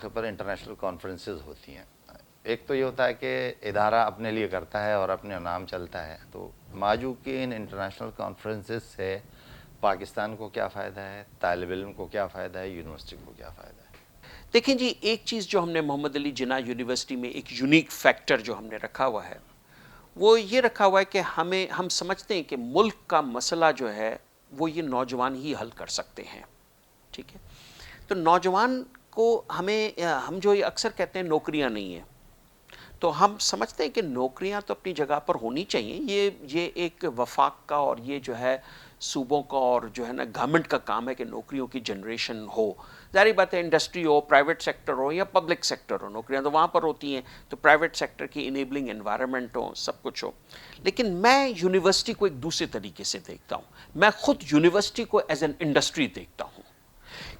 مواقع پر international conferences ہوتی ہیں. ایک تو یہ ہوتا ہے کہ ادارہ اپنے لیے کرتا ہے اور اپنے نام چلتا ہے. تو ماجو کی ان انٹرنیشنل کانفرنسز سے پاکستان کو کیا فائدہ ہے, طالب علم کو کیا فائدہ ہے, یونیورسٹی کو کیا فائدہ ہے؟ دیکھیں جی، ایک چیز جو ہم نے محمد علی جناح یونیورسٹی میں ایک یونیک فیکٹر جو ہم نے رکھا ہوا ہے وہ یہ رکھا ہوا ہے کہ ہم سمجھتے ہیں کہ ملک کا مسئلہ جو ہے وہ یہ نوجوان ہی حل کر سکتے ہیں. ٹھیک ہے، تو نوجوان کو ہم جو یہ اکثر کہتے ہیں نوکریاں نہیں ہیں، تو ہم سمجھتے ہیں کہ نوکریاں تو اپنی جگہ پر ہونی چاہیے. یہ ایک وفاق کا اور یہ جو ہے صوبوں کا اور جو ہے نا گورنمنٹ کا کام ہے کہ نوکریوں کی جنریشن ہو. ظاہری بات ہے انڈسٹری ہو، پرائیویٹ سیکٹر ہو یا پبلک سیکٹر ہو، نوکریاں تو وہاں پر ہوتی ہیں. تو پرائیویٹ سیکٹر کی انیبلنگ انوائرمنٹ ہو، سب کچھ ہو. لیکن میں یونیورسٹی کو ایک دوسرے طریقے سے دیکھتا ہوں. میں خود یونیورسٹی کو ایز این انڈسٹری دیکھتا ہوں،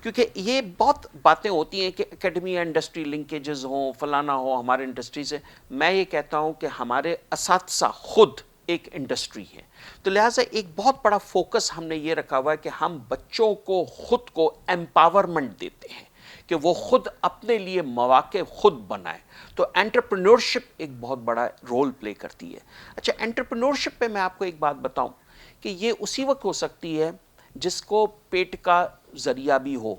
کیونکہ یہ بہت باتیں ہوتی ہیں کہ اکیڈمیا انڈسٹری لنکیجز ہوں، فلانا ہو ہمارے انڈسٹری سے. میں یہ کہتا ہوں کہ ہمارے اساتذہ خود ایک انڈسٹری ہے. تو لہٰذا ایک بہت بڑا فوکس ہم نے یہ رکھا ہوا ہے کہ ہم بچوں کو خود کو ایمپاورمنٹ دیتے ہیں کہ وہ خود اپنے لیے مواقع خود بنائیں. تو انٹرپرینورشپ ایک بہت بڑا رول پلے کرتی ہے. اچھا، انٹرپرینورشپ پہ میں آپ کو ایک بات بتاؤں کہ یہ اسی وقت ہو سکتی ہے جس کو پیٹ کا ذریعہ بھی ہو.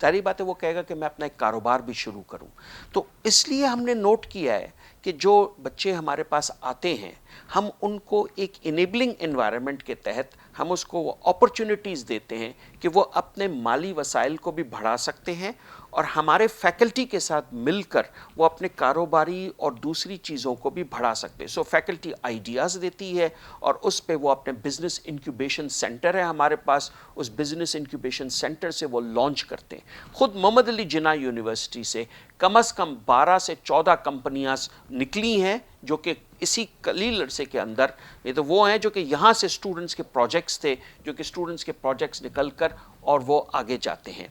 ظاہری بات ہے وہ کہے گا کہ میں اپنا ایک کاروبار بھی شروع کروں. تو اس لیے ہم نے نوٹ کیا ہے کہ جو بچے ہمارے پاس آتے ہیں ہم ان کو ایک انیبلنگ انوائرمنٹ کے تحت ہم اس کو اپرچونٹیز دیتے ہیں کہ وہ اپنے مالی وسائل کو بھی بڑھا سکتے ہیں اور ہمارے فیکلٹی کے ساتھ مل کر وہ اپنے کاروباری اور دوسری چیزوں کو بھی بڑھا سکتے ہیں. سو فیکلٹی آئیڈیاز دیتی ہے اور اس پہ وہ اپنے بزنس انکیوبیشن سینٹر ہے ہمارے پاس، اس بزنس انکیوبیشن سینٹر سے وہ لانچ کرتے ہیں. خود محمد علی جناح یونیورسٹی سے کم از کم 12 سے 14 کمپنیاں نکلی ہیں جو کہ اسی قلیل عرصے کے اندر، یہ تو وہ ہیں جو کہ یہاں سے اسٹوڈنٹس کے پروجیکٹس تھے جو کہ اسٹوڈنٹس کے پروجیکٹس نکل کر اور وہ آگے جاتے ہیں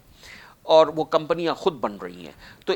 اور وہ کمپنیاں خود بن رہی ہیں. تو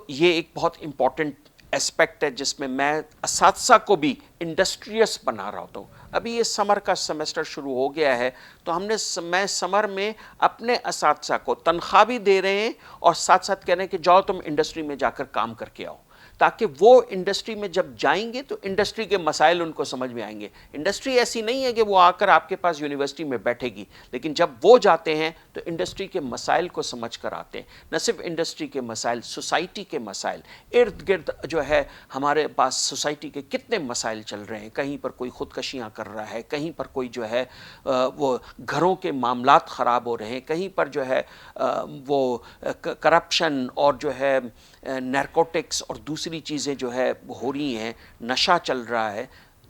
یہ ایک بہت امپورٹنٹ اسپیکٹ ہے جس میں اساتذہ کو بھی انڈسٹریس بنا رہا ہوتا ہوں. ابھی یہ سمر کا سیمسٹر شروع ہو گیا ہے تو میں سمر میں اپنے اساتذہ کو تنخواہ بھی دے رہے ہیں اور ساتھ ساتھ کہہ رہے ہیں کہ جاؤ تم انڈسٹری میں جا کر کام کر کے آؤ، تاکہ وہ انڈسٹری میں جب جائیں گے تو انڈسٹری کے مسائل ان کو سمجھ میں آئیں گے. انڈسٹری ایسی نہیں ہے کہ وہ آ کر آپ کے پاس یونیورسٹی میں بیٹھے گی، لیکن جب وہ جاتے ہیں تو انڈسٹری کے مسائل کو سمجھ کر آتے ہیں. نہ صرف انڈسٹری کے مسائل، سوسائٹی کے مسائل، ارد گرد جو ہے ہمارے پاس سوسائٹی کے کتنے مسائل چل رہے ہیں. کہیں پر کوئی خودکشیاں کر رہا ہے، کہیں پر کوئی جو ہے وہ گھروں کے معاملات خراب ہو رہے ہیں، کہیں پر جو ہے وہ کرپشن اور جو ہے نیرکوٹکس اور دوسری چیزیں جو ہے ہو رہی ہیں، نشہ چل رہا ہے.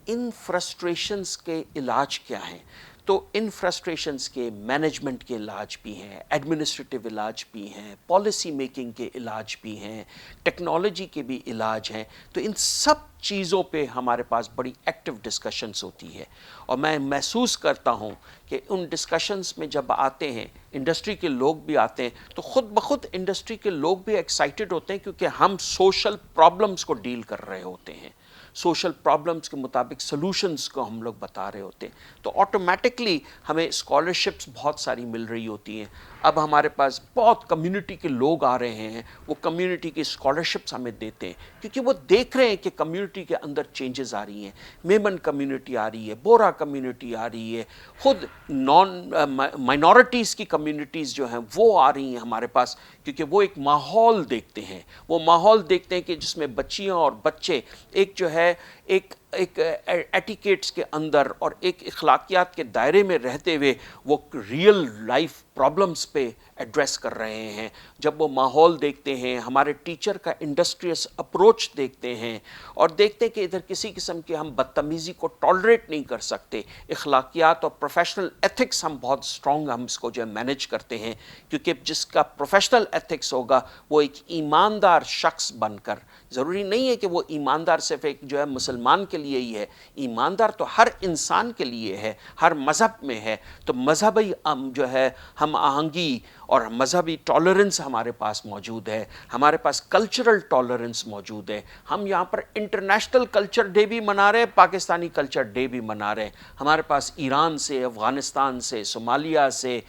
ان فرسٹریشنز کے علاج کیا ہیں؟ تو ان فرسٹریشنز کے مینجمنٹ کے علاج بھی ہیں، ایڈمنسٹریٹو علاج بھی ہیں، پالیسی میکنگ کے علاج بھی ہیں، ٹیکنالوجی کے بھی علاج ہیں. تو ان سب چیزوں پہ ہمارے پاس بڑی ایکٹیو ڈسکشنز ہوتی ہے اور میں محسوس کرتا ہوں کہ ان ڈسکشنز میں جب آتے ہیں انڈسٹری کے لوگ بھی آتے ہیں تو خود بخود انڈسٹری کے لوگ بھی ایکسائٹڈ ہوتے ہیں کیونکہ ہم سوشل پرابلمز کو ڈیل کر رہے ہوتے ہیں، سوشل پرابلمز کے مطابق سلوشنز کو ہم لوگ بتا رہے ہوتے ہیں. تو آٹومیٹکلی ہمیں اسکالرشپس بہت ساری مل رہی ہوتی ہیں. اب ہمارے پاس بہت کمیونٹی کے لوگ آ رہے ہیں، وہ کمیونٹی کی اسکالرشپس ہمیں دیتے ہیں کیونکہ وہ دیکھ رہے ہیں کہ کمیونٹی کے اندر چینجز آ رہی ہیں. میمن کمیونٹی آ رہی ہے، بورا کمیونٹی آ رہی ہے، خود مائنورٹیز کی کمیونٹیز جو ہیں وہ آ رہی ہیں ہمارے پاس کیونکہ وہ ایک ماحول دیکھتے ہیں. وہ ماحول دیکھتے ہیں کہ جس میں بچیاں اور بچے ایک جو ہے ایک ایٹیکیٹس کے اندر اور ایک اخلاقیات کے دائرے میں رہتے ہوئے وہ ریئل لائف پرابلمز پہ ایڈریس کر رہے ہیں. جب وہ ماحول دیکھتے ہیں، ہمارے ٹیچر کا انڈسٹریس اپروچ دیکھتے ہیں اور دیکھتے ہیں کہ ادھر کسی قسم کی ہم بدتمیزی کو ٹالریٹ نہیں کر سکتے، اخلاقیات اور پروفیشنل ایتھکس ہم بہت اسٹرانگ ہم اس کو جو ہے مینیج کرتے ہیں کیونکہ جس کا پروفیشنل ایتھکس ہوگا وہ ایک ایماندار شخص بن کر، ضروری نہیں ہے کہ وہ ایماندار صرف ایک جو ہے مسلمان کے لیے ہی ہے، ایماندار تو ہر انسان کے لیے ہے، ہر مذہب میں ہے. تو مذہبی جو ہے ہم آہنگی اور مذہبی ٹالرنس ہمارے پاس موجود ہے، ہمارے پاس کلچرل ٹالرنس موجود ہے. ہم یہاں پر انٹرنیشنل کلچر ڈے بھی منا رہے ہیں، پاکستانی کلچر ڈے بھی منا رہے ہیں. ہمارے پاس ایران سے، افغانستان سے، صومالیہ سے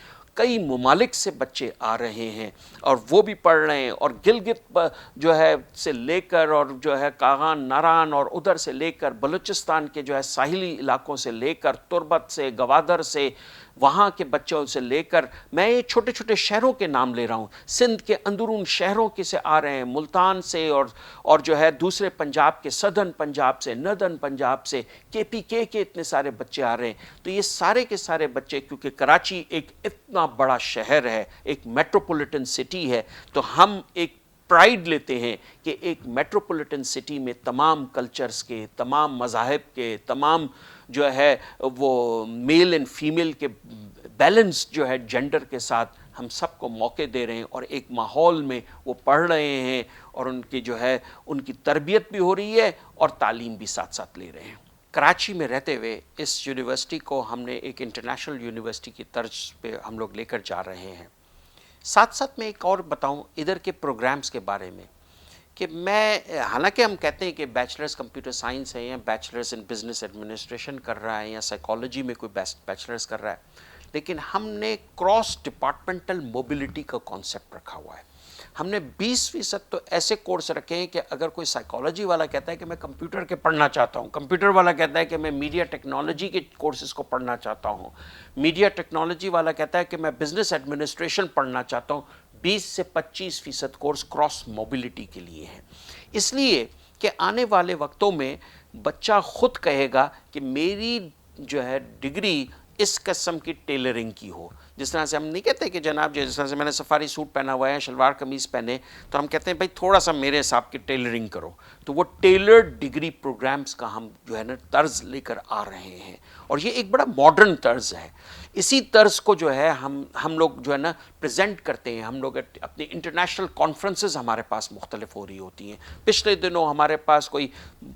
کئی ممالک سے بچے آ رہے ہیں اور وہ بھی پڑھ رہے ہیں، اور گلگت جو ہے سے لے کر اور جو ہے کاغان ناران اور ادھر سے لے کر بلوچستان کے جو ہے ساحلی علاقوں سے لے کر تربت سے گوادر سے وہاں کے بچوں سے لے کر، میں یہ چھوٹے چھوٹے شہروں کے نام لے رہا ہوں، سندھ کے اندرون شہروں کے سے آ رہے ہیں، ملتان سے اور جو ہے دوسرے پنجاب کے سدرن پنجاب سے، ندرن پنجاب سے، KPK کے اتنے سارے بچے آ رہے ہیں۔ تو یہ سارے کے سارے بچے، کیونکہ کراچی ایک اتنا بڑا شہر ہے، ایک میٹروپولیٹن سٹی ہے، تو ہم ایک پرائیڈ لیتے ہیں کہ ایک میٹروپولیٹن سٹی میں تمام کلچرز کے، تمام مذاہب کے، تمام جو ہے وہ میل اینڈ فیمیل کے بیلنس جو ہے جینڈر کے ساتھ ہم سب کو موقع دے رہے ہیں، اور ایک ماحول میں وہ پڑھ رہے ہیں، اور ان کی جو ہے ان کی تربیت بھی ہو رہی ہے اور تعلیم بھی ساتھ ساتھ لے رہے ہیں۔ کراچی میں رہتے ہوئے اس یونیورسٹی کو ہم نے ایک انٹرنیشنل یونیورسٹی کی طرز پہ ہم لوگ لے کر جا رہے ہیں۔ ساتھ ساتھ میں ایک اور بتاؤں ادھر کے پروگرامز کے بارے میں، کہ میں، حالانکہ ہم کہتے ہیں کہ بیچلرز کمپیوٹر سائنس ہے یا بیچلرز ان بزنس ایڈمنسٹریشن کر رہا ہے یا سائیکالوجی میں کوئی بیچلرز کر رہا ہے، لیکن ہم نے کراس ڈپارٹمنٹل موبلٹی کا کانسیپٹ رکھا ہوا ہے۔ ہم نے 20% تو ایسے کورس رکھے ہیں کہ اگر کوئی سائیکالوجی والا کہتا ہے کہ میں کمپیوٹر کے پڑھنا چاہتا ہوں، کمپیوٹر والا کہتا ہے کہ میں میڈیا ٹیکنالوجی کے کورسز کو پڑھنا چاہتا ہوں، میڈیا ٹیکنالوجی والا کہتا ہے کہ میں بزنس ایڈمنسٹریشن پڑھنا چاہتا ہوں، 20 سے 25% کورس کراس موبلٹی کے لیے ہیں۔ اس لیے کہ آنے والے وقتوں میں بچہ خود کہے گا کہ میری جو ہے ڈگری اس قسم کی ٹیلرنگ کی ہو۔ جس طرح سے ہم نہیں کہتے کہ جناب جس طرح سے میں نے سفاری سوٹ پہنا ہوا ہے، شلوار قمیض پہنے، تو ہم کہتے ہیں بھائی تھوڑا سا میرے حساب کی ٹیلرنگ کرو۔ تو وہ ٹیلرڈ ڈگری پروگرامز کا ہم جو ہے نا طرز لے کر آ رہے ہیں، اور یہ ایک بڑا ماڈرن طرز ہے۔ اسی طرز کو جو ہے ہم لوگ جو ہے نا پریزنٹ کرتے ہیں۔ ہم لوگ اپنی انٹرنیشنل کانفرنسز ہمارے پاس مختلف ہو رہی ہوتی ہیں۔ پچھلے دنوں ہمارے پاس کوئی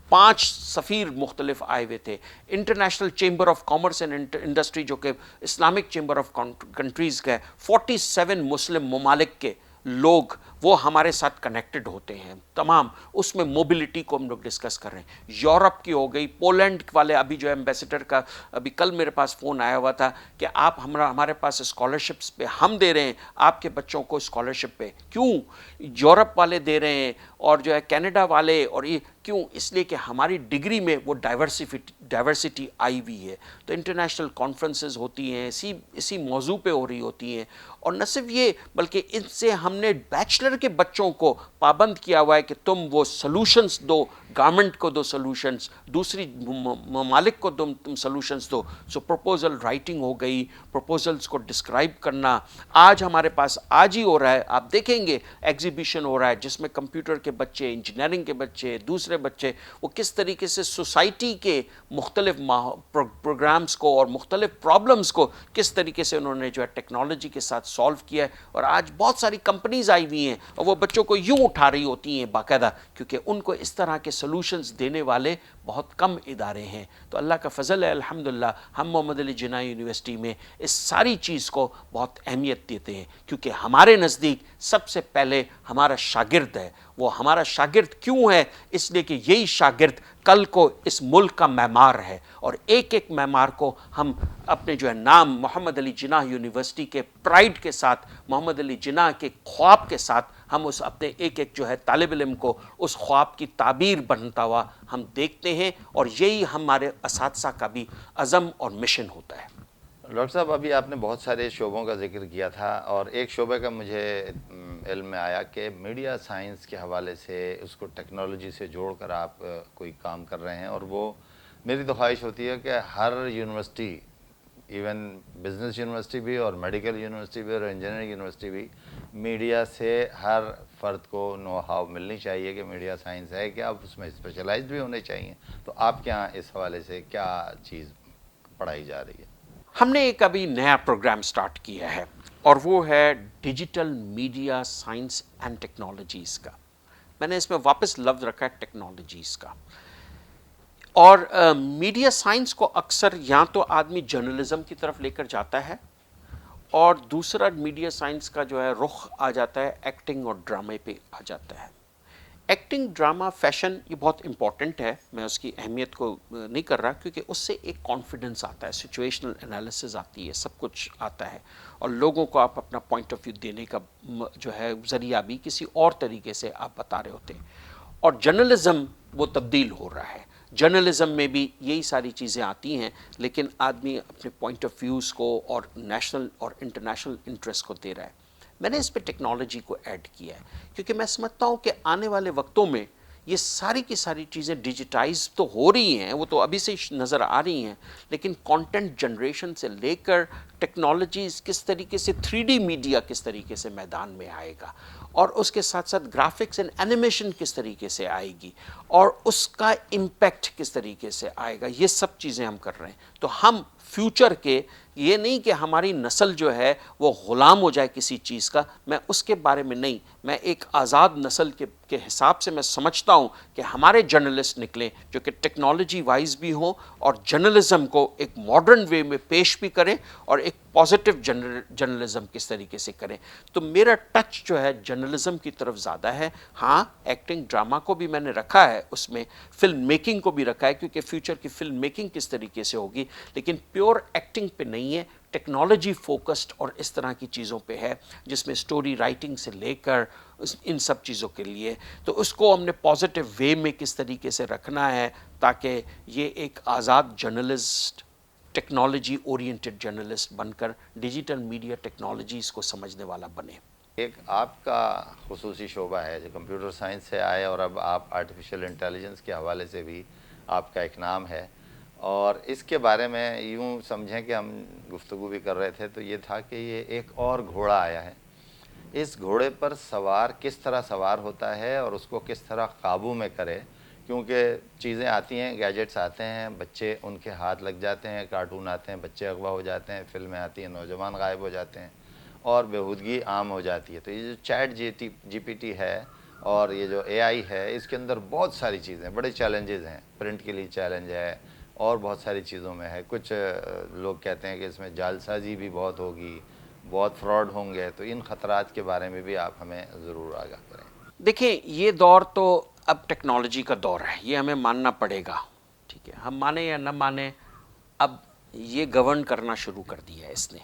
5 سفیر مختلف آئے ہوئے تھے۔ International chamber of commerce and industry جو کہ اسلامک چیمبر آف کنٹریز کا ہے، 47 مسلم ممالک کے لوگ وہ ہمارے ساتھ کنیکٹڈ ہوتے ہیں تمام۔ اس میں موبلٹی کو ہم لوگ ڈسکس کر رہے ہیں۔ یورپ کی ہو گئی، پولینڈ والے ابھی جو ایمبیسڈر کا ابھی کل میرے پاس فون آیا ہوا تھا کہ آپ ہمارے پاس اسکالرشپس پہ ہم دے رہے ہیں، آپ کے بچوں کو اسکالرشپ پہ کیوں؟ یورپ والے دے رہے ہیں اور جو ہے کینیڈا والے، اور یہ کیوں؟ اس لیے کہ ہماری ڈگری میں وہ ڈائیورسٹی آئی ہوئی ہے۔ تو انٹرنیشنل کانفرنسز ہوتی ہیں، اسی موضوع پہ ہو رہی ہوتی ہیں، اور نہ صرف یہ بلکہ ان سے ہم نے بیچلر کے بچوں کو پابند کیا ہوا ہے کہ تم وہ سلوشنز دو، گورنمنٹ کو دو سلوشنز، دوسری ممالک کو تم سلوشنز دو۔ سو پروپوزل رائٹنگ ہو گئی، پروپوزلز کو ڈسکرائب کرنا۔ آج ہمارے پاس آج ہی ہو رہا ہے، آپ دیکھیں گے ایگزیبیشن ہو رہا ہے جس میں کمپیوٹر کے بچے، انجینئرنگ کے بچے، دوسرے بچے، وہ کس طریقے سے سوسائٹی کے مختلف پروگرامز کو اور مختلف پرابلمز کو کس طریقے سے انہوں نے جو ہے ٹیکنالوجی کے ساتھ سالو کیا ہے۔ اور آج بہت ساری کمپنیز آئی ہوئی ہیں اور وہ بچوں کو یوں اٹھا رہی ہوتی ہیں باقاعدہ، کیونکہ ان کو اس طرح کے سلوشنز دینے والے بہت کم ادارے ہیں۔ تو اللہ کا فضل ہے، الحمدللہ ہم محمد علی جناح یونیورسٹی میں اس ساری چیز کو بہت اہمیت دیتے ہیں، کیونکہ ہمارے نزدیک سب سے پہلے ہمارا شاگرد ہے۔ وہ ہمارا شاگرد کیوں ہے؟ اس لیے کہ یہی شاگرد کل کو اس ملک کا معمار ہے، اور ایک ایک معمار کو ہم اپنے جو ہے نام محمد علی جناح یونیورسٹی کے پرائڈ کے ساتھ، محمد علی جناح کے خواب کے ساتھ، ہم اس اپنے ایک ایک جو ہے طالب علم کو اس خواب کی تعبیر بنتا ہوا ہم دیکھتے ہیں، اور یہی ہمارے اساتذہ کا بھی عزم اور مشن ہوتا ہے۔ ڈاکٹر صاحب ابھی آپ نے بہت سارے شعبوں کا ذکر کیا تھا، اور ایک شعبے کا مجھے علم میں آیا کہ میڈیا سائنس کے حوالے سے اس کو ٹیکنالوجی سے جوڑ کر آپ کوئی کام کر رہے ہیں، اور وہ میری تو خواہش ہوتی ہے کہ ہر یونیورسٹی، ایون بزنس یونیورسٹی بھی اور میڈیکل یونیورسٹی بھی اور انجینئرنگ یونیورسٹی بھی، میڈیا سے ہر فرد کو نو ہاؤ ملنی چاہیے کہ میڈیا سائنس ہے کہ آپ اس میں اسپیشلائزڈ بھی ہونے چاہیے۔ تو آپ کے یہاں اس حوالے سے کیا چیز پڑھائی جا رہی ہے؟ ہم نے ایک ابھی نیا پروگرام سٹارٹ کیا ہے، اور وہ ہے digital media science and technologies کا۔ میں نے اس میں واپس لفظ رکھا ہے ٹیکنالوجیز کا۔ اور میڈیا سائنس کو اکثر یا تو آدمی جرنلزم کی طرف لے کر جاتا ہے، اور دوسرا میڈیا سائنس کا جو ہے رخ آ جاتا ہے ایکٹنگ اور ڈرامے پہ آ جاتا ہے۔ ایکٹنگ، ڈرامہ، فیشن یہ بہت امپورٹنٹ ہے، میں اس کی اہمیت کو نہیں کر رہا، کیونکہ اس سے ایک کانفیڈنس آتا ہے، سچویشنل انالیسز آتی ہے، سب کچھ آتا ہے، اور لوگوں کو آپ اپنا پوائنٹ آف ویو دینے کا جو ہے ذریعہ بھی کسی اور طریقے سے آپ بتا رہے ہوتے ہیں. اور جرنلزم وہ تبدیل ہو رہا ہے، جرنلزم میں بھی یہی ساری چیزیں آتی ہیں، لیکن آدمی اپنے پوائنٹ آف ویوز کو اور نیشنل اور انٹرنیشنل انٹرسٹ کو دے رہا ہے. میں نے اس پہ ٹیکنالوجی کو ایڈ کیا ہے، کیونکہ میں سمجھتا ہوں کہ آنے والے وقتوں میں یہ ساری کی ساری چیزیں ڈیجیٹائز تو ہو رہی ہیں، وہ تو ابھی سے نظر آ رہی ہیں، لیکن کانٹینٹ جنریشن سے لے کر ٹیکنالوجیز کس طریقے سے 3D میڈیا کس طریقے سے میدان میں آئے گا، اور اس کے ساتھ ساتھ گرافکس اینڈ اینیمیشن کس طریقے سے آئے گی، اور اس کا امپیکٹ کس طریقے سے آئے گا، یہ سب چیزیں ہم کر رہے ہیں. تو ہم فیوچر کے، یہ نہیں کہ ہماری نسل جو ہے وہ غلام ہو جائے کسی چیز کا، میں اس کے بارے میں نہیں، میں ایک آزاد نسل کے حساب سے میں سمجھتا ہوں کہ ہمارے جرنلسٹ نکلیں جو کہ ٹیکنالوجی وائز بھی ہوں اور جرنلزم کو ایک ماڈرن وے میں پیش بھی کریں اور ایک پازیٹیو جرنلزم کس طریقے سے کریں. تو میرا ٹچ جو ہے جرنلزم کی طرف زیادہ ہے. ہاں ایکٹنگ ڈرامہ کو بھی میں نے رکھا ہے، اس میں فلم میکنگ کو بھی رکھا ہے، کیونکہ فیوچر کی فلم میکنگ کس طریقے سے ہوگی، لیکن پیور ایکٹنگ پہ نہیں ہے، ٹیکنالوجی فوکسڈ اور اس طرح کی چیزوں پہ ہے، جس میں سٹوری رائٹنگ سے لے کر ان سب چیزوں کے لیے. تو اس کو ہم نے پازیٹیو وے میں کس طریقے سے رکھنا ہے تاکہ یہ ایک آزاد جرنلسٹ، ٹیکنالوجی اورینٹڈ جرنلسٹ بن کر ڈیجیٹل میڈیا ٹیکنالوجیز کو سمجھنے والا بنے. ایک آپ کا خصوصی شعبہ ہے جو کمپیوٹر سائنس سے آئے، اور اب آپ آرٹیفیشل انٹیلیجنس کے حوالے سے بھی آپ کا ایک نام ہے، اور اس کے بارے میں یوں سمجھیں کہ ہم گفتگو بھی کر رہے تھے تو یہ تھا کہ یہ ایک اور گھوڑا آیا ہے. اس گھوڑے پر سوار کس طرح سوار ہوتا ہے اور اس کو کس طرح قابو میں کرے، کیونکہ چیزیں آتی ہیں، گیجٹس آتے ہیں، بچے ان کے ہاتھ لگ جاتے ہیں، کارٹون آتے ہیں، بچے اغوا ہو جاتے ہیں، فلمیں آتی ہیں، نوجوان غائب ہو جاتے ہیں اور بےہودگی عام ہو جاتی ہے. تو یہ جو چیٹ جی پی ٹی ہے اور یہ جو اے آئی ہے، اس کے اندر بہت ساری چیزیں، بڑے چیلنجز ہیں. پرنٹ کے لیے چیلنج ہے اور بہت ساری چیزوں میں ہے. کچھ لوگ کہتے ہیں کہ اس میں جعل سازی بھی بہت ہوگی، بہت فراڈ ہوں گے. تو ان خطرات کے بارے میں بھی آپ ہمیں ضرور آگاہ کریں. دیکھیں یہ دور تو اب ٹیکنالوجی کا دور ہے، یہ ہمیں ماننا پڑے گا، ٹھیک ہے، ہم مانیں یا نہ مانیں، اب یہ گورن کرنا شروع کر دیا ہے اس نے.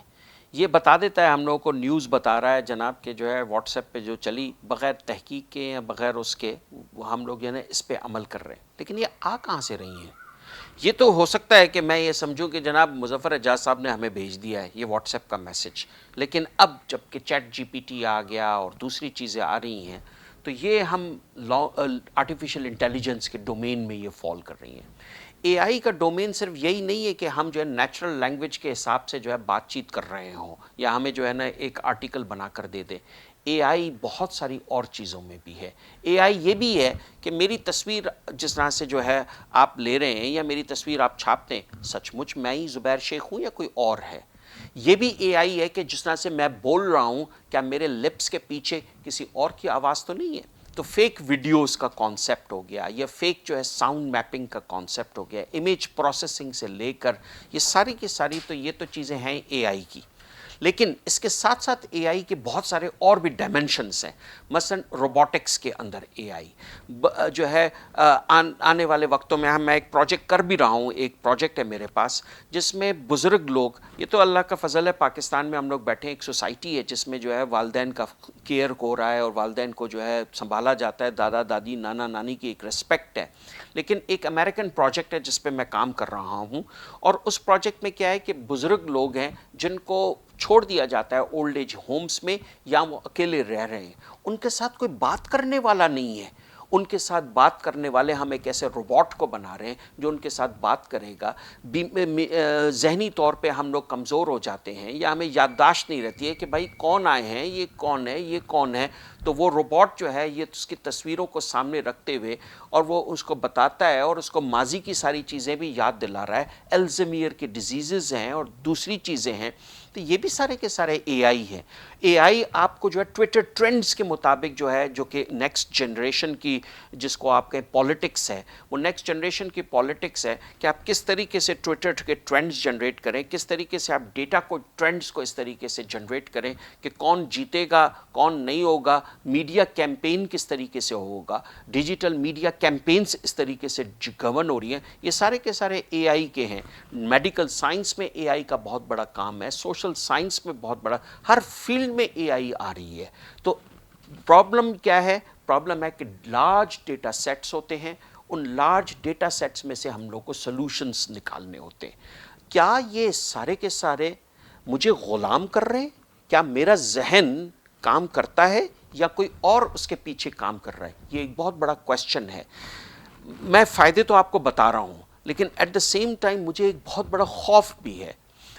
یہ بتا دیتا ہے ہم لوگوں کو، نیوز بتا رہا ہے جناب کہ جو ہے واٹس ایپ پہ جو چلی بغیر تحقیق کے یا بغیر اس کے، وہ ہم لوگ یعنی اس پہ عمل کر رہے ہیں. لیکن یہ آ کہاں سے رہی ہیں؟ یہ تو ہو سکتا ہے کہ میں یہ سمجھوں کہ جناب مظفر اعجاز صاحب نے ہمیں بھیج دیا ہے یہ واٹس ایپ کا میسج، لیکن اب جب کہ چیٹ جی پی ٹی آ گیا اور دوسری چیزیں آ رہی ہیں، تو یہ ہم آرٹیفیشل انٹیلیجنس کے ڈومین میں یہ فال کر رہی ہیں. اے آئی کا ڈومین صرف یہی نہیں ہے کہ ہم جو ہے نیچرل لینگویج کے حساب سے جو ہے بات چیت کر رہے ہوں یا ہمیں جو ہے نا ایک آرٹیکل بنا کر دے دیں. اے آئی بہت ساری اور چیزوں میں بھی ہے. اے آئی یہ بھی ہے کہ میری تصویر جس طرح سے جو ہے آپ لے رہے ہیں یا میری تصویر آپ چھاپتے ہیں، سچ مچ میں ہی زبیر شیخ ہوں یا کوئی اور ہے. یہ بھی اے آئی ہے کہ جس طرح سے میں بول رہا ہوں، کیا میرے لپس کے پیچھے کسی اور کی آواز تو نہیں ہے. تو فیک ویڈیوز کا کانسیپٹ ہو گیا، یا فیک جو ہے ساؤنڈ میپنگ کا کانسیپٹ ہو گیا، امیج پروسیسنگ سے لے کر یہ ساری کی ساری تو یہ تو چیزیں ہیں اے آئی کی. لیکن اس کے ساتھ ساتھ اے آئی کے بہت سارے اور بھی ڈائمنشنس ہیں. مثلا روبوٹکس کے اندر اے آئی جو ہے آنے والے وقتوں میں میں ایک پروجیکٹ کر بھی رہا ہوں. ایک پروجیکٹ ہے میرے پاس جس میں بزرگ لوگ، یہ تو اللہ کا فضل ہے، پاکستان میں ہم لوگ بیٹھے ہیں، ایک سوسائٹی ہے جس میں جو ہے والدین کا کیئر ہو رہا ہے اور والدین کو جو ہے سنبھالا جاتا ہے، دادا دادی نانا نانی کی ایک رسپیکٹ ہے. لیکن ایک امریکن پروجیکٹ ہے جس پہ میں کام کر رہا ہوں، اور اس پروجیکٹ میں کیا ہے کہ بزرگ لوگ ہیں جن کو چھوڑ دیا جاتا ہے اولڈ ایج ہومز میں، یا وہ اکیلے رہ رہے ہیں، ان کے ساتھ کوئی بات کرنے والا نہیں ہے. ان کے ساتھ بات کرنے والے ہم ایک ایسے روبوٹ کو بنا رہے ہیں جو ان کے ساتھ بات کرے گا. ذہنی طور پہ ہم لوگ کمزور ہو جاتے ہیں یا ہمیں یادداشت نہیں رہتی ہے کہ بھائی کون آئے ہیں، یہ کون ہے، یہ کون ہے. تو وہ روبوٹ جو ہے یہ اس کی تصویروں کو سامنے رکھتے ہوئے اور وہ اس کو بتاتا ہے اور اس کو ماضی کی ساری چیزیں بھی یاد دلا رہا ہے. الزیمیئر کی ڈیزیزز ہیں اور دوسری چیزیں ہیں. تو یہ بھی سارے کے سارے اے آئی ہیں. اے آئی آپ کو جو ہے ٹویٹر ٹرینڈز کے مطابق جو ہے، جو کہ نیکسٹ جنریشن کی، جس کو آپ کہیں پولیٹکس ہے، وہ نیکسٹ جنریشن کی پولیٹکس ہے کہ آپ کس طریقے سے ٹویٹر کے ٹرینڈز جنریٹ کریں، کس طریقے سے آپ ڈیٹا کو ٹرینڈز کو اس طریقے سے جنریٹ کریں کہ کون جیتے گا کون نہیں ہوگا. میڈیا کیمپین کس طریقے سے ہوگا, ڈیجیٹل میڈیا کیمپینز اس طریقے سے گورن ہو رہی ہیں, یہ سارے کے سارے اے آئی کے ہیں. میڈیکل سائنس میں اے آئی کا بہت بڑا کام ہے, سوشل سائنس میں بہت بڑا, ہر فیلڈ میں اے آئی آ رہی ہے. تو پرابلم کیا ہے؟ پرابلم ہے کہ لارج ڈیٹا سیٹس ہوتے ہیں, ان لارج ڈیٹا سیٹس میں سے ہم لوگ کو سلوشنز نکالنے ہوتے ہیں. کیا یہ سارے کے سارے مجھے غلام کر رہے ہیں؟ کیا میرا ذہن کام کرتا ہے یا کوئی اور اس کے پیچھے کام کر رہا ہے؟ یہ ایک بہت بڑا کویسچن ہے. میں فائدے تو آپ کو بتا رہا ہوں, لیکن ایٹ دا سیم ٹائم مجھے ایک بہت بڑا خوف بھی ہے.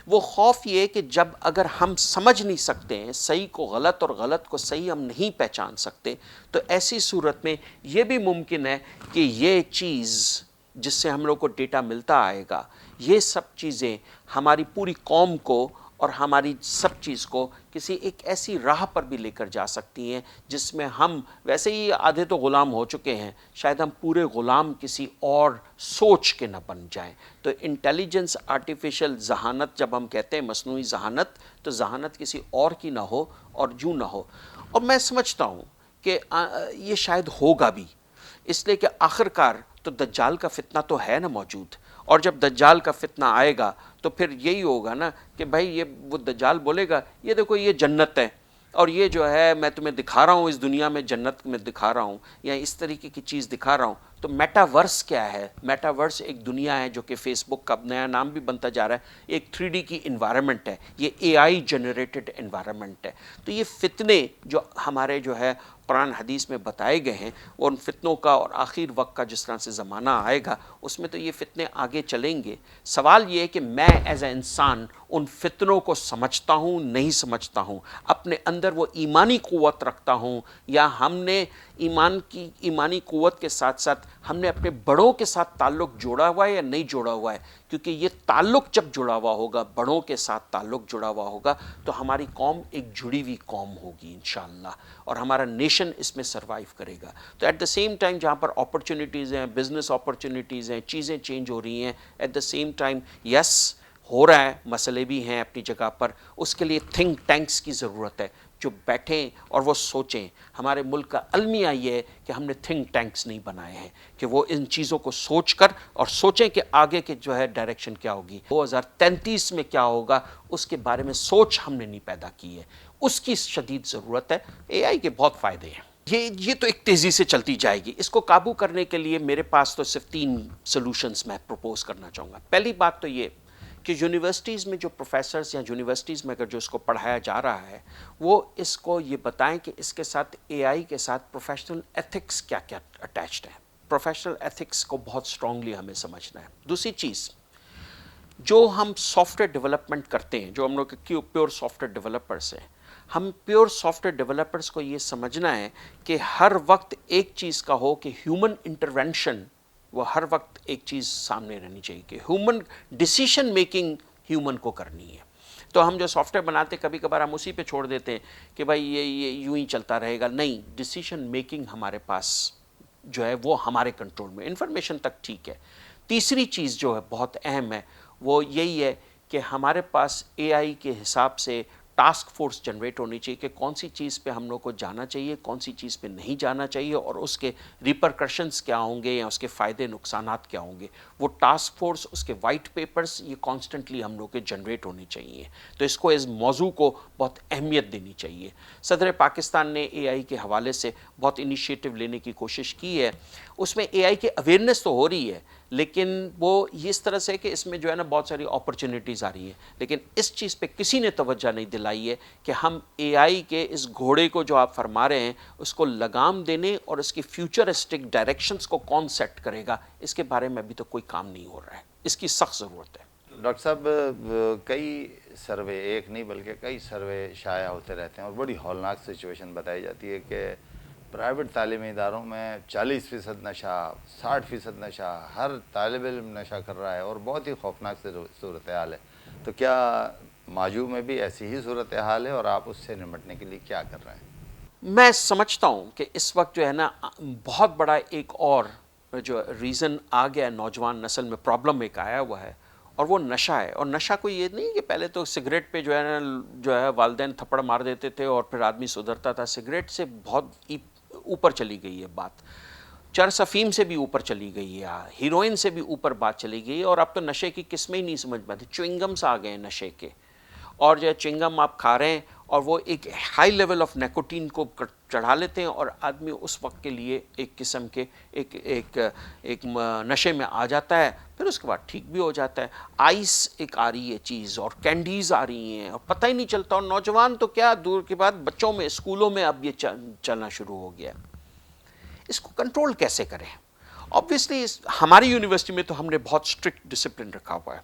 وہ خوف یہ ہے کہ جب اگر ہم سمجھ نہیں سکتے ہیں صحیح کو غلط اور غلط کو صحیح ہم نہیں پہچان سکتے, تو ایسی صورت میں یہ بھی ممکن ہے کہ یہ چیز جس سے ہم لوگ کو ڈیٹا ملتا آئے گا, یہ سب چیزیں ہماری پوری قوم کو اور ہماری سب چیز کو کسی ایک ایسی راہ پر بھی لے کر جا سکتی ہیں جس میں ہم ویسے ہی آدھے تو غلام ہو چکے ہیں, شاید ہم پورے غلام کسی اور سوچ کے نہ بن جائیں. تو انٹیلیجنس, آرٹیفیشل ذہانت جب ہم کہتے ہیں مصنوعی ذہانت, تو ذہانت کسی اور کی نہ ہو اور یوں نہ ہو. اور میں سمجھتا ہوں کہ یہ شاید ہوگا بھی, اس لیے کہ آخرکار تو دجال کا فتنہ تو ہے نا موجود, اور جب دجال کا فتنہ آئے گا تو پھر یہی ہوگا نا کہ بھائی یہ وہ دجال بولے گا یہ دیکھو یہ جنت ہے, اور یہ جو ہے میں تمہیں دکھا رہا ہوں اس دنیا میں جنت میں دکھا رہا ہوں, یا اس طریقے کی چیز دکھا رہا ہوں. تو میٹاورس کیا ہے؟ میٹاورس ایک دنیا ہے جو کہ فیس بک کا نیا نام بھی بنتا جا رہا ہے, ایک 3D کی انوائرمنٹ ہے, یہ اے آئی جنریٹڈ انوائرمنٹ ہے. تو یہ فتنے جو ہمارے جو ہے قرآن حدیث میں بتائے گئے ہیں, وہ ان فتنوں کا اور آخر وقت کا جس طرح سے زمانہ آئے گا اس میں تو یہ فتنے آگے چلیں گے. سوال یہ ہے کہ میں ایز اے انسان ان فتنوں کو سمجھتا ہوں نہیں سمجھتا ہوں, اپنے اندر وہ ایمانی قوت رکھتا ہوں, یا ہم نے ایمانی قوت کے ساتھ ساتھ ہم نے اپنے بڑوں کے ساتھ تعلق جوڑا ہوا ہے یا نہیں جوڑا ہوا ہے. کیونکہ یہ تعلق جب جڑا ہوا ہوگا, بڑوں کے ساتھ تعلق جڑا ہوا ہوگا, تو ہماری قوم ایک جڑی ہوئی قوم ہوگی انشاءاللہ, اور ہمارا نیشن اس میں سروائیو کرے گا. تو ایٹ دا سیم ٹائم جہاں پر اپرچونیٹیز ہیں, بزنس اپرچونیٹیز ہیں, چیزیں چینج ہو رہی ہیں, at the same time yes ہو رہا ہے, مسئلے بھی ہیں اپنی جگہ پر. اس کے لیے تھنک ٹینکس کی ضرورت ہے جو بیٹھیں اور وہ سوچیں. ہمارے ملک کا المیہ یہ ہے کہ ہم نے تھنک ٹینکس نہیں بنائے ہیں کہ وہ ان چیزوں کو سوچ کر اور سوچیں کہ آگے کے جو ہے ڈائریکشن کیا ہوگی, 2033 میں کیا ہوگا, اس کے بارے میں سوچ ہم نے نہیں پیدا کی ہے. اس کی شدید ضرورت ہے. اے آئی کے بہت فائدے ہیں, یہ تو ایک تیزی سے چلتی جائے گی. اس کو قابو کرنے کے لیے میرے پاس تو صرف 3 سلوشنز میں پروپوز کرنا چاہوں گا. پہلی بات تو یہ کہ یونیورسٹیز میں جو پروفیسرز یا یونیورسٹیز میں اگر جو اس کو پڑھایا جا رہا ہے, وہ اس کو یہ بتائیں کہ اس کے ساتھ اے آئی کے ساتھ پروفیشنل ایتھکس کیا کیا اٹیچڈ ہیں. پروفیشنل ایتھکس کو بہت اسٹرانگلی ہمیں سمجھنا ہے. دوسری چیز, جو ہم سافٹ ویئر ڈیولپمنٹ کرتے ہیں, جو ہم لوگ پیور سافٹ ویئر ڈیولپرس ہیں, ہم پیور سافٹ ویئر ڈیولپرس کو یہ سمجھنا ہے کہ ہر وقت ایک چیز کا ہو کہ ہیومن انٹرونشن, وہ ہر وقت ایک چیز سامنے رہنی چاہیے کہ ہیومن ڈیسیشن میکنگ ہیومن کو کرنی ہے. تو ہم جو سافٹ ویئر بناتے کبھی کبھار ہم اسی پہ چھوڑ دیتے ہیں کہ بھائی یہ یوں ہی چلتا رہے گا. نہیں, ڈیسیشن میکنگ ہمارے پاس جو ہے وہ ہمارے کنٹرول میں, انفارمیشن تک ٹھیک ہے. تیسری چیز جو ہے بہت اہم ہے وہ یہی ہے کہ ہمارے پاس اے آئی کے حساب سے ٹاسک فورس جنریٹ ہونی چاہیے کہ کون سی چیز پہ ہم لوگ کو جانا چاہیے, کون سی چیز پہ نہیں جانا چاہیے, اور اس کے ریپرکشنز کیا ہوں گے یا اس کے فائدے نقصانات کیا ہوں گے. وہ ٹاسک فورس, اس کے وائٹ پیپرز, یہ کانسٹنٹلی ہم لوگ کے جنریٹ ہونی چاہیے. تو اس کو اس موضوع کو بہت اہمیت دینی چاہیے. صدر پاکستان نے اے آئی کے حوالے سے بہت انیشیٹو لینے کی کوشش کی ہے. اس میں اے آئی کی اویئرنیس تو ہو رہی ہے, لیکن وہ اس طرح سے کہ اس میں جو ہے نا بہت ساری اپرچونیٹیز آ رہی ہیں, لیکن اس چیز پہ کسی نے توجہ نہیں دلائی ہے کہ ہم اے آئی کے اس گھوڑے کو جو آپ فرما رہے ہیں اس کو لگام دینے اور اس کی فیوچرسٹک ڈائریکشنز کو کون سیٹ کرے گا, اس کے بارے میں ابھی تو کوئی کام نہیں ہو رہا ہے. اس کی سخت ضرورت ہے. ڈاکٹر صاحب, کئی سروے, ایک نہیں بلکہ کئی سروے شائع ہوتے رہتے ہیں اور بڑی ہولناک سچویشن بتائی جاتی ہے کہ پرائیویٹ تعلیمی اداروں میں 40% نشہ, 60% نشہ, ہر طالب علم نشہ کر رہا ہے اور بہت ہی خوفناک صورتحال ہے. تو کیا ماجو میں بھی ایسی ہی صورتحال ہے اور آپ اس سے نمٹنے کے لیے کیا کر رہے ہیں؟ میں سمجھتا ہوں کہ اس وقت جو ہے نا بہت بڑا ایک اور جو ریزن آ گیا ہے نوجوان نسل میں, پرابلم ایک آیا ہوا ہے, اور وہ نشہ ہے. اور نشہ کوئی یہ نہیں کہ پہلے تو سگریٹ پہ جو ہے والدین تھپڑ مار دیتے تھے اور پھر آدمی سدھرتا تھا. سگریٹ سے بہت اوپر چلی گئی ہے بات, چرس افیم سے بھی اوپر چلی گئی ہے, ہیروئن سے بھی اوپر بات چلی گئی ہے, اور اب تو نشے کی قسمیں ہی نہیں سمجھ پاتے. چوئنگمس آ گئے ہیں نشے کے, اور جو ہے چوئنگم آپ کھا رہے ہیں اور وہ ایک ہائی لیول آف نیکوٹین کو چڑھا لیتے ہیں, اور آدمی اس وقت کے لیے ایک قسم کے ایک نشے میں آ جاتا ہے, پھر اس کے بعد ٹھیک بھی ہو جاتا ہے. آئس ایک آ رہی ہے چیز, اور کینڈیز آ رہی ہیں, اور پتہ ہی نہیں چلتا. اور نوجوان تو کیا دور کے بعد بچوں میں اسکولوں میں اب یہ چلنا شروع ہو گیا. اس کو کنٹرول کیسے کریں؟ آبویسلی ہماری یونیورسٹی میں تو ہم نے بہت اسٹرکٹ ڈسپلن رکھا ہوا ہے.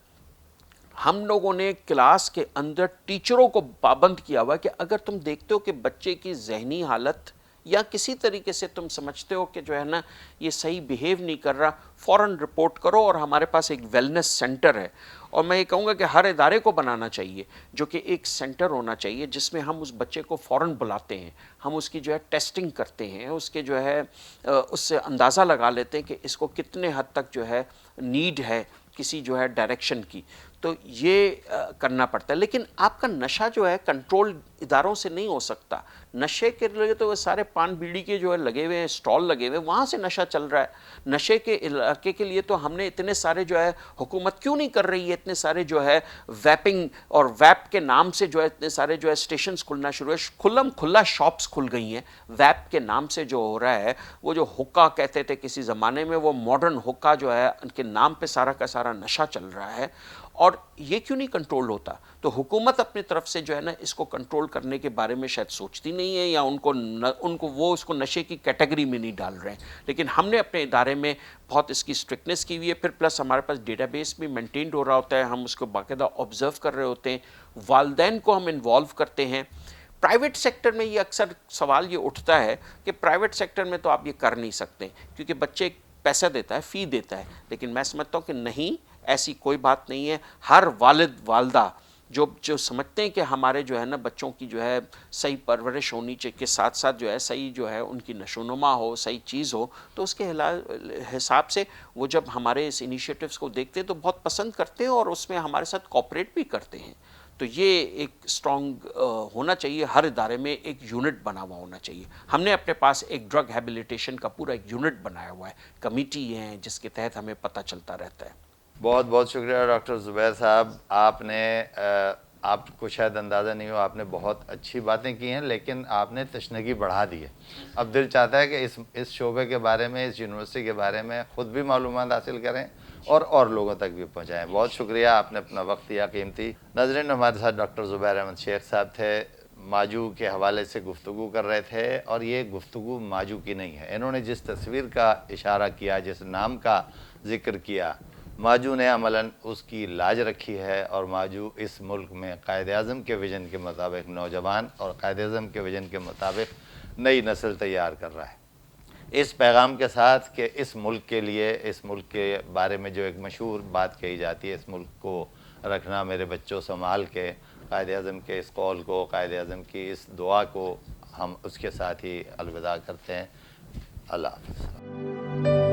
ہم لوگوں نے کلاس کے اندر ٹیچروں کو پابند کیا ہوا ہے کہ اگر تم دیکھتے ہو کہ بچے کی ذہنی حالت یا کسی طریقے سے تم سمجھتے ہو کہ جو ہے نا یہ صحیح بیہیو نہیں کر رہا, فوراً رپورٹ کرو. اور ہمارے پاس ایک ویلنس سینٹر ہے, اور میں یہ کہوں گا کہ ہر ادارے کو بنانا چاہیے جو کہ ایک سینٹر ہونا چاہیے جس میں ہم اس بچے کو فوراً بلاتے ہیں, ہم اس کی جو ہے ٹیسٹنگ کرتے ہیں, اس کے جو ہے اس سے اندازہ لگا لیتے ہیں کہ اس کو کتنے حد تک جو ہے نیڈ ہے کسی جو ہے ڈائریکشن کی. تو یہ کرنا پڑتا ہے. لیکن آپ کا نشہ جو ہے کنٹرول اداروں سے نہیں ہو سکتا. نشے کے لیے تو وہ سارے پان بیڑی کے جو ہے لگے ہوئے ہیں, اسٹال لگے ہوئے ہیں, وہاں سے نشہ چل رہا ہے. نشے کے علاقے کے لیے تو ہم نے اتنے سارے جو ہے حکومت کیوں نہیں کر رہی ہے اتنے سارے جو ہے ویپنگ اور ویپ کے نام سے جو ہے اتنے سارے جو ہے اسٹیشنز کھلنا شروع ہے, کھلم کھلا شاپس کھل گئی ہیں ویپ کے نام سے. جو ہو رہا ہے وہ جو حکا کہتے تھے کسی زمانے میں, وہ ماڈرن حکا جو ہے ان کے نام پہ سارا کا سارا نشہ چل رہا ہے. اور یہ کیوں نہیں کنٹرول ہوتا؟ تو حکومت اپنی طرف سے جو ہے نا اس کو کنٹرول کرنے کے بارے میں شاید سوچتی نہیں ہے, یا ان کو وہ اس کو نشے کی کیٹیگری میں نہیں ڈال رہے ہیں. لیکن ہم نے اپنے ادارے میں بہت اس کی اسٹرکٹنیس کی ہوئی ہے. پھر پلس ہمارے پاس ڈیٹا بیس بھی مینٹینڈ ہو رہا ہوتا ہے, ہم اس کو باقاعدہ آبزرو کر رہے ہوتے ہیں, والدین کو ہم انوالو کرتے ہیں. پرائیویٹ سیکٹر میں یہ اکثر سوال یہ اٹھتا ہے کہ پرائیویٹ سیکٹر میں تو آپ یہ کر نہیں سکتے کیونکہ بچے پیسہ دیتا ہے, فی دیتا ہے. لیکن میں سمجھتا ہوں کہ نہیں, ایسی کوئی بات نہیں ہے. ہر والد والدہ جو سمجھتے ہیں کہ ہمارے جو ہے نا بچوں کی جو ہے صحیح پرورش ہونی چاہیے کے ساتھ ساتھ جو ہے صحیح جو ہے ان کی نشو و نما ہو, صحیح چیز ہو, تو اس کے حساب سے وہ جب ہمارے اس انیشیٹوز کو دیکھتے ہیں تو بہت پسند کرتے ہیں, اور اس میں ہمارے ساتھ کوآپریٹ بھی کرتے ہیں. تو یہ ایک اسٹرانگ ہونا چاہیے, ہر ادارے میں ایک یونٹ بنا ہوا ہونا چاہیے. ہم نے اپنے پاس ایک ڈرگ ہیبلیٹیشن کا پورا ایک یونٹ بنایا ہوا ہے, کمیٹی ہیں جس کے تحت ہمیں پتہ چلتا رہتا ہے. بہت بہت شکریہ ڈاکٹر زبیر صاحب. آپ کو شاید اندازہ نہیں ہو, آپ نے بہت اچھی باتیں کی ہیں, لیکن آپ نے تشنگی بڑھا دی ہے. اب دل چاہتا ہے کہ اس شعبے کے بارے میں, اس یونیورسٹی کے بارے میں خود بھی معلومات حاصل کریں اور لوگوں تک بھی پہنچائیں. بہت شکریہ, آپ نے اپنا وقت دیا قیمتی. ناظرین, ہمارے ساتھ ڈاکٹر زبیر احمد شیخ صاحب تھے, ماجو کے حوالے سے گفتگو کر رہے تھے. اور یہ گفتگو ماجو کی نہیں ہے. انہوں نے جس تصویر کا اشارہ کیا, جس نام کا ذکر کیا, ماجو نے عملاً اس کی لاج رکھی ہے. اور ماجو اس ملک میں قائد اعظم کے ویژن کے مطابق نوجوان اور قائد اعظم کے ویژن کے مطابق نئی نسل تیار کر رہا ہے. اس پیغام کے ساتھ کہ اس ملک کے لیے, اس ملک کے بارے میں جو ایک مشہور بات کہی جاتی ہے, اس ملک کو رکھنا میرے بچوں سنبھال کے, قائد اعظم کے اس قول کو, قائد اعظم کی اس دعا کو ہم اس کے ساتھ ہی الوداع کرتے ہیں. اللہ حافظ.